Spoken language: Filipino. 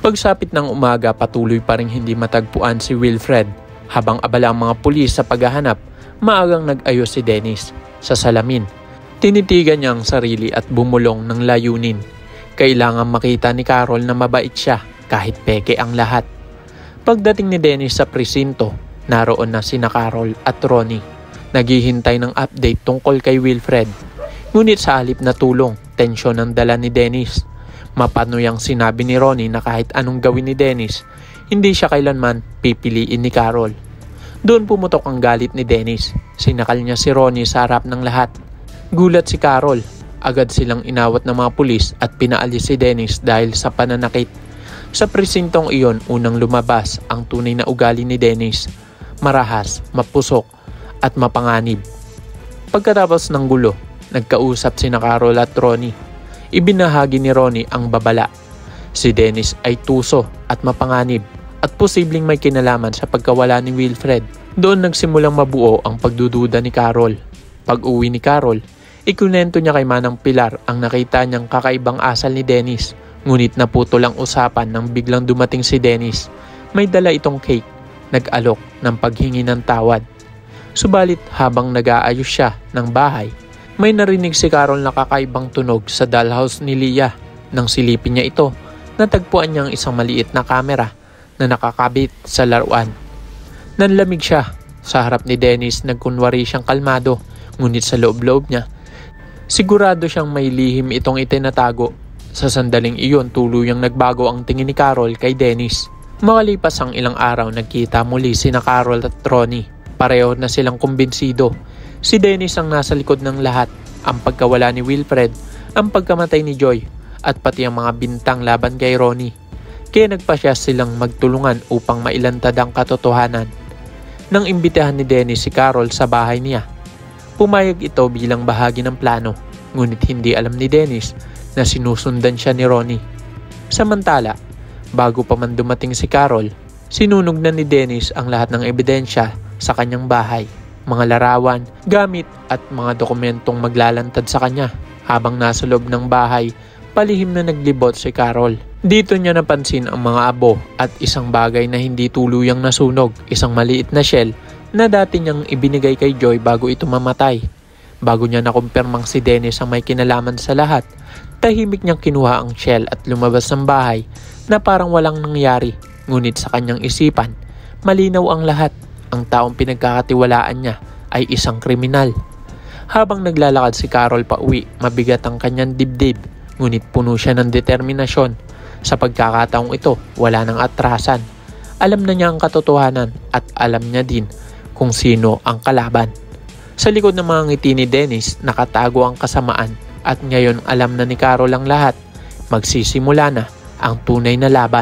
Pagsapit ng umaga, patuloy pa rin hindi matagpuan si Wilfred. Habang abala ang mga pulis sa paghahanap, maagang nag-ayos si Dennis sa salamin. Tinitigan niya ang sarili at bumulong ng layunin. Kailangan makita ni Carol na mabait siya kahit peke ang lahat. Pagdating ni Dennis sa presinto, naroon na sina Carol at Ronnie. Naghihintay ng update tungkol kay Wilfred. Ngunit sa halip na tulong, tensyon ang dala ni Dennis. Mapanuyang sinabi ni Ronnie na kahit anong gawin ni Dennis, hindi siya kailanman pipiliin ni Carol. Doon pumutok ang galit ni Dennis. Sinakal niya si Ronnie sa harap ng lahat. Gulat si Carol. Agad silang inawat ng mga pulis at pinaalis si Dennis dahil sa pananakit. Sa presintong iyon, unang lumabas ang tunay na ugali ni Dennis. Marahas, mapusok at mapanganib. Pagkatapos ng gulo, nagkausap sina Carol at Ronnie. Ibinahagi ni Ronnie ang babala. Si Dennis ay tuso at mapanganib at posibleng may kinalaman sa pagkawala ni Wilfred. Doon nagsimulang mabuo ang pagdududa ni Carol. Pag-uwi ni Carol, ikunento niya kay Manang Pilar ang nakita niyang kakaibang asal ni Dennis. Ngunit naputol ang usapan nang biglang dumating si Dennis. May dala itong cake, nag-alok ng paghingi ng tawad. Subalit habang nag-aayos siya ng bahay, may narinig si Carol na kakaibang tunog sa dollhouse ni Leah. Nang silipin niya ito, natagpuan niya ang isang maliit na kamera na nakakabit sa laruan. Nanlamig siya. Sa harap ni Dennis, nagkunwari siyang kalmado, ngunit sa loob-loob niya, sigurado siyang may lihim itong itinatago. Sa sandaling iyon, tuluyang nagbago ang tingin ni Carol kay Dennis. Makalipas ang ilang araw, nagkita muli sina Carol at Ronnie. Pareho na silang kumbinsido. Si Dennis ang nasa likod ng lahat, ang pagkawala ni Wilfred, ang pagkamatay ni Joy, at pati ang mga bintang laban kay Ronnie. Kaya nagpasya silang magtulungan upang mailantad ang katotohanan. Nang imbitahan ni Dennis si Carol sa bahay niya, pumayag ito bilang bahagi ng plano, ngunit hindi alam ni Dennis na sinusundan siya ni Ronnie. Samantala, bago pa man dumating si Carol, sinunog na ni Dennis ang lahat ng ebidensya sa kanyang bahay. Mga larawan, gamit at mga dokumentong maglalantad sa kanya. Habang nasa loob ng bahay, palihim na naglibot si Carol. Dito niya napansin ang mga abo at isang bagay na hindi tuluyang nasunog, isang maliit na shell na dati niyang ibinigay kay Joy bago ito mamatay. Bago niya nakumpirmang si Dennis ang may kinalaman sa lahat, tahimik niyang kinuha ang shell at lumabas ng bahay na parang walang nangyari. Ngunit sa kanyang isipan, malinaw ang lahat. Ang taong pinagkakatiwalaan niya ay isang kriminal. Habang naglalakad si Carol pa uwi, mabigat ang kanyang dibdib, ngunit puno siya ng determinasyon. Sa pagkakataong ito, wala nang atrasan. Alam na niya ang katotohanan at alam niya din kung sino ang kalaban. Sa likod ng mga ngiti ni Dennis, nakatago ang kasamaan at ngayon alam na ni Carol ang lahat. Magsisimula na ang tunay na laban.